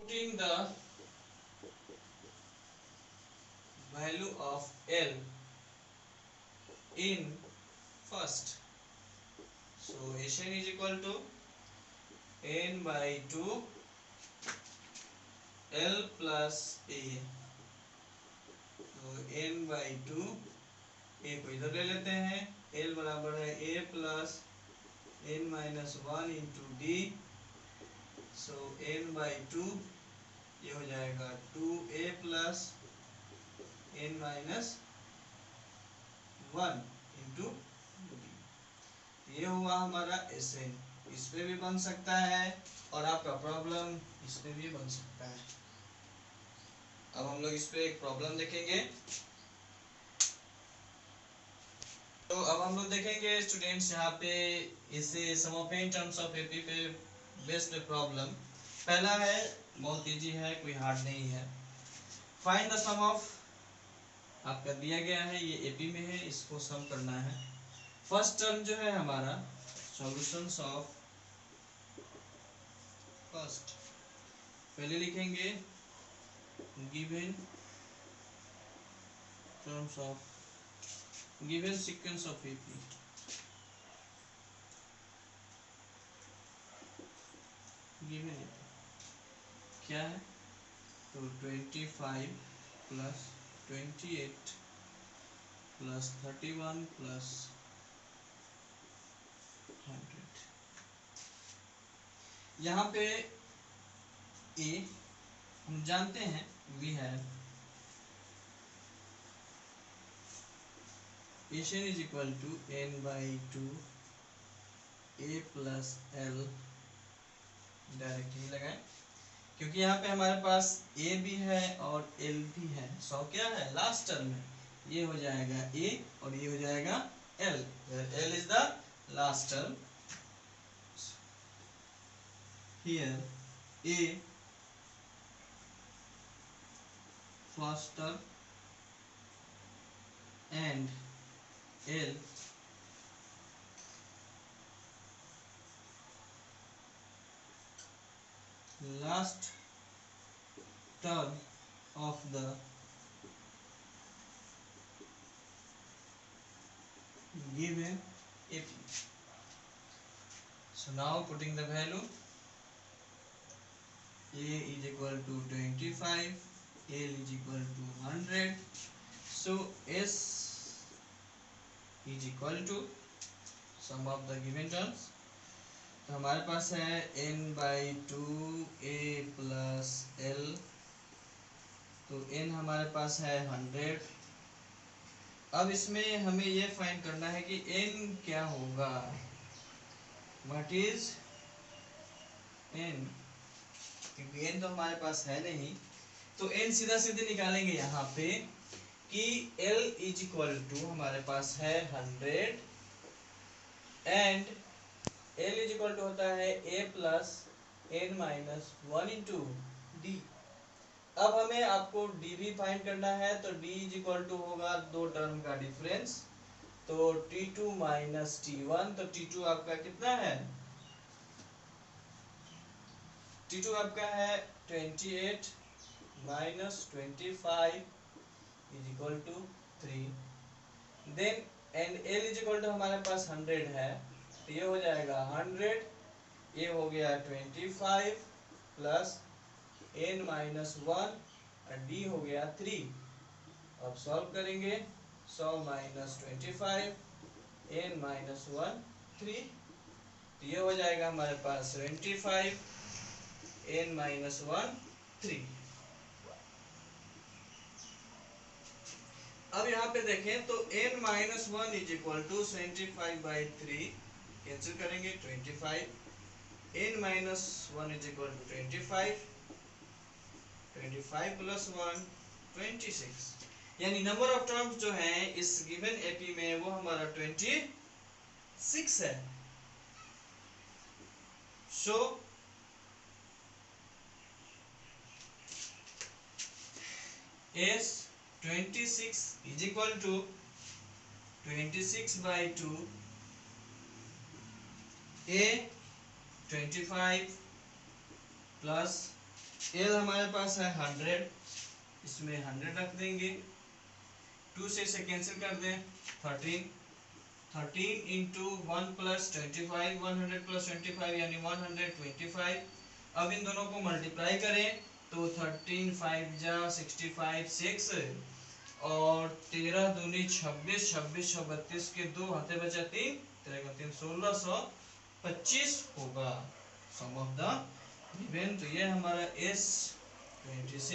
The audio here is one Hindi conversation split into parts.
putting the value of L in first. So Sn is equal to n by 2 L plus A. तो n by 2 a को इधर ले लेते हैं, L बराबर है a plus n minus one into D. So n by 2 ये हो जाएगा 2a plus n minus one into D. ये हुआ हमारा Sn. इस पे भी बन सकता है और आपका प्रॉब्लम इस पे भी बन सकता है. अब हम लोग इस पे एक प्रॉब्लम देखेंगे. तो अब हम लोग देखेंगे स्टूडेंट्स यहाँ पे इसे sum of in terms of AP पे बेस्ड प्रॉब्लम. पहला है बहुत इजी है, कोई हार्ड नहीं है. फाइंड द सम ऑफ, आपका दिया गया है ये एपी में है, इसको सम करना है. फर्स्ट टर्म जो है हमारा सॉल्यूशंस ऑफ फर्स्ट, पहले लिखेंगे given terms of given sequence of AP. given AP क्या है? तो 25 प्लस 28 प्लस 31 प्लस 100. यहाँ पे A हम जानते हैं, we have Sn is equal to n by 2 a plus l. Direct ही लगाएं क्योंकि यहाँ पे हमारे पास a भी है और l भी है. सो क्या है लास्ट टर्म में, ये हो जाएगा a और ये हो जाएगा l. l is the last term. Here a first term and L last term of the given AP. So now putting the value, A is equal to 25, L is equal to 100. So S is equal to sum of the given terms. तो हमारे पास है n by 2a plus l. तो n हमारे पास है 100. अब इसमें हमें ये फाइंड करना है कि n क्या होगा. What is n? क्योंकि n तो हमारे पास है नहीं, तो n सीधा सीधे निकालेंगे यहाँ पे कि l इज इक्वल टू हमारे पास है 100 and L is equal to होता है a plus n minus one into d. अब हमें आपको d भी फाइंड करना है, तो d इज इक्वल टू होगा दो टर्म का डिफरेंस. तो t2 माइनस t1. तो t2 आपका कितना है? t2 आपका है 28 minus 25 is equal to 3. Then and L is equal to हमारे पास 100 है, तो ये हो जाएगा 100. ये हो गया 25 प्लस n माइनस वन और d हो गया 3. अब सॉल्व करेंगे. 100 माइनस 25 n माइनस वन 3. तो ये हो जाएगा हमारे पास 25 n माइनस वन 3. अब यहाँ पे देखें तो n minus one is equal to 25 by 3. Cancel करेंगे 25. n minus one is equal to 25. 25 plus 1 26. यानी नंबर ऑफ टर्म्स जो हैं इस गिवन एपी में वो हमारा 26 है. सो S 26 is equal to 26 by 2 A 25 plus L हमारे पास है 100, इसमें 100 रख देंगे, 2 से इसे कैंसिल कर दें, 13 13 इंटू 1 प्लस 25, 100 प्लस 25 यानी 125। अब इन दोनों को मल्टीप्लाई करें तो 13 5 जा 65 6 और 13 दूनी 26, 26 32 के 2 हाथे बचा 3, 13 का 3 1625 होगा सम ऑफ द गिवन। तो ये हमारा S26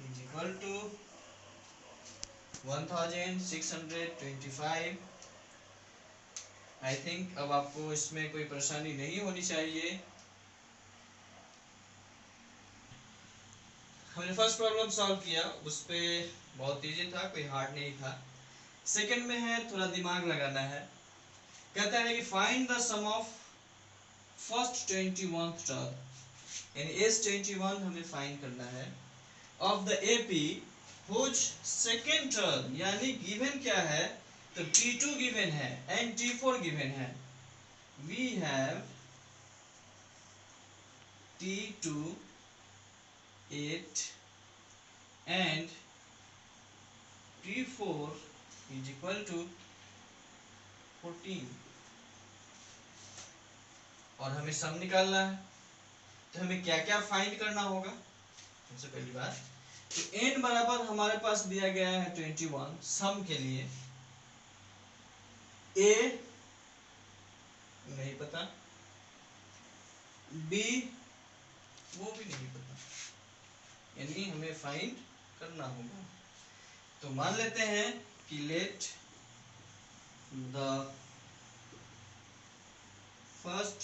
is equal to 1625। I think अब आपको इसमें कोई परेशानी नहीं होनी चाहिए। हमने फर्स्ट प्रॉब्लम सॉल्व किया, उस पे बहुत इजी था, कोई हार्ड नहीं था। सेकंड में है थोड़ा दिमाग लगाना है। कहता है कि find the sum of first 21th term, यानी S21 हमें फाइंड करना है, of the AP whose second term, यानी गिवन क्या है, तो T2 गिवन है एंड T4 गिवन है। We have T2 8 and T4 is equal to 14 और हमें सम निकालना है। तो हमें क्या क्या फाइंड करना होगा। सबसे पहली बात तो n बराबर हमारे पास दिया गया है 21 सम के लिए, a नहीं पता, b वो भी नहीं पता, यानी हमें फाइंड करना होगा। तो मान लेते हैं कि let the first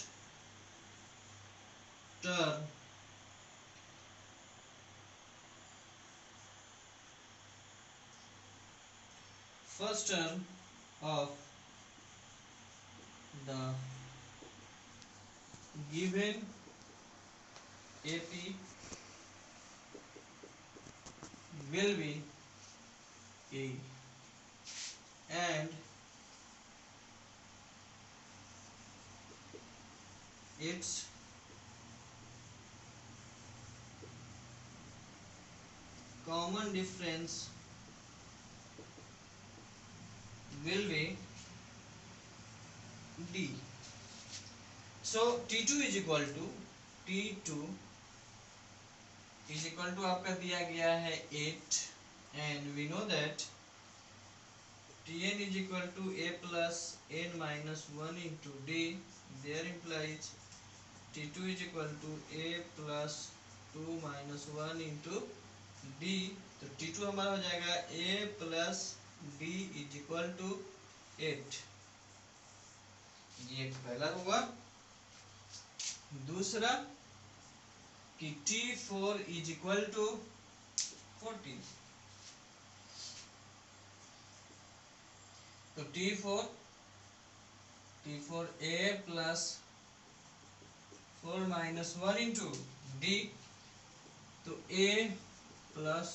term of the given AP will be A and its common difference will be D. So T2 is equal to आपका दिया गया है 8 and we know that Tn is equal to A plus n minus 1 into D. There implies T2 is equal to A plus 2 minus 1 into D. तो T2 हमारा हो जाएगा A plus D is equal to 8। ये पहला हुआ। दूसरा कि T4 is equal to 14। तो T4 A plus 4 minus 1 into D, तो A plus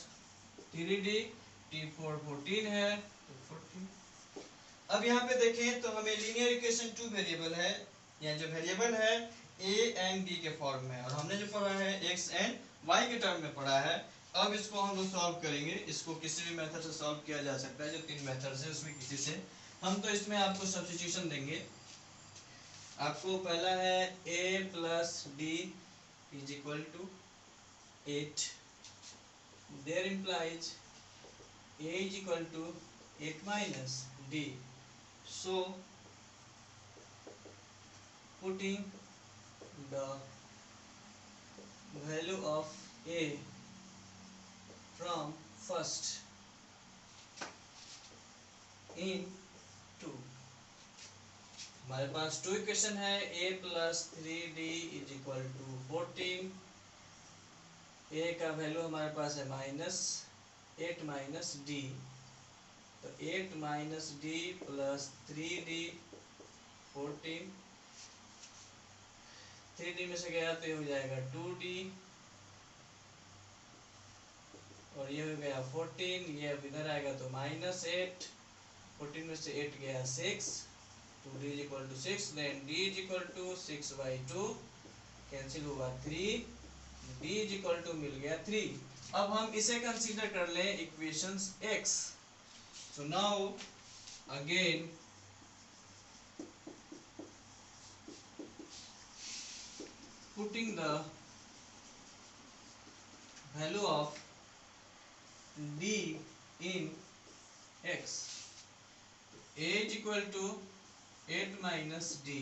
3D, T4 14 है तो 14। अब यहाँ पे देखें तो हमें लीनियर इक्वेशन 2 वेरिएबल है, या जो वेरिएबल है A एंड D के फॉर्म में, और हमने जो पढ़ा है X एंड Y के टर्म में पढ़ा है। अब इसको हम लोग सॉल्व करेंगे। इसको किसी भी मेथड से सॉल्व किया जा सकता है, जो 3 मेथड्स है उसमें किसी से। हम तो इसमें आपको सब्स्टिट्यूशन देंगे। आपको पहला है A plus D is equal to 8। There implies A is equal to 8 minus D. So putting the value of A from first in 2, हमारे पास 2 इक्वेशन है। A plus 3D is equal to 14। A का वैल्यू हमारे पास है -8 minus D, तो 8 minus D plus 3D 14। 3D में से गया तो ये हो जाएगा 2D, और ये हो गया 14। ये अब इधर आएगा तो -8, 14 में से 8 गया 6, 2D is equal to 6, then D is equal to 6/2, cancel हुआ 3, d इज इक्वल टू मिल गया 3। अब हम इसे कंसीडर कर लें equations x। So now again putting the value of d in x, a is equal to 8 minus d,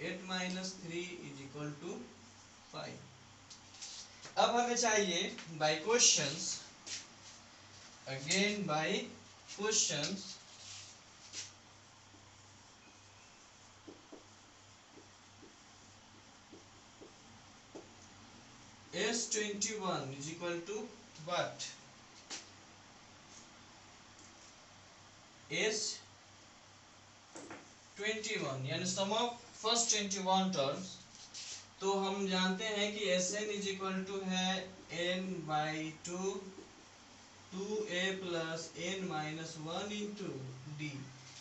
8 minus 3 is equal to 5। अब हमें चाहिए by questions, again by questions S21 is equal to what? S21 यानी सम ऑफ फर्स्ट 21 टर्म्स। तो हम जानते हैं कि Sn इज इक्वल टू है n/2 2a plus n minus 1 into D.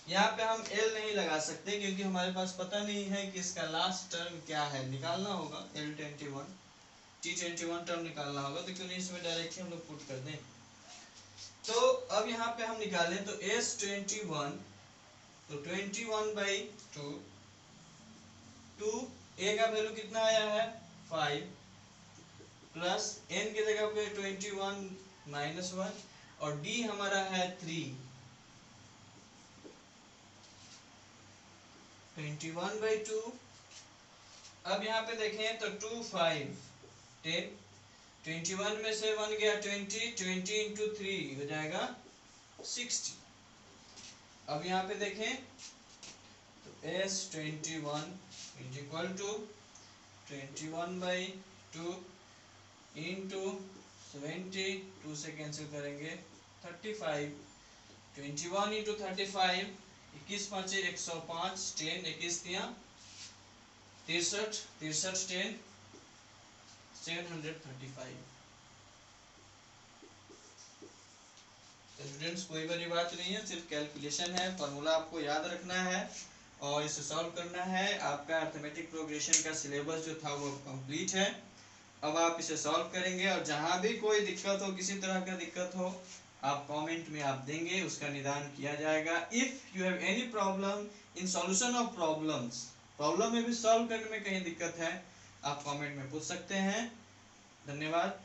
यहाँ पे हम L नहीं लगा सकते क्योंकि हमारे पास पता नहीं है कि इसका लास्ट टर्म क्या है, निकालना होगा L21 T21 टर्म निकालना होगा। तो क्यों नहीं इसमें डायरेक्टली हम लोग पुट कर दें। तो अब यहाँ पे हम निकालें तो S21, तो 21/2 a का वैल्यू कितना आया है 5 प्लस n की जगह पे 21 माइनस 1 और d हमारा है 3। 21/2। अब यहाँ पे देखें तो 2 5 10, 21 में से 1 गया 20, 20 इंटू 3 हो जाएगा 60। अब यहाँ पे देखें तो S21 is equal to 21/2 into 70, 2 से कैंसिल करेंगे 35, 21 इंटू 35, 21 पाँचे 105, 10 21 दिया 63, 63 10 735। स्टूडेंट्स कोई बड़ी बात नहीं है, सिर्फ कैलकुलेशन है, फॉर्मूला आपको याद रखना है और इसे सॉल्व करना है। आपका अर्थमेटिक प्रोग्रेशन का सिलेबस जो था वो कंप्लीट है। अब आप इसे सॉल्व करेंगे और जहां भी कोई दिक्कत हो, किसी तरह का दिक्कत हो, आप कमेंट में आप देंगे, उसका निदान किया जाएगा। If you have any problem in solution of problems, problem में भी सॉल्व करने में कहीं दिक्कत है, आप कमेंट में पूछ सकते हैं। धन्यवाद।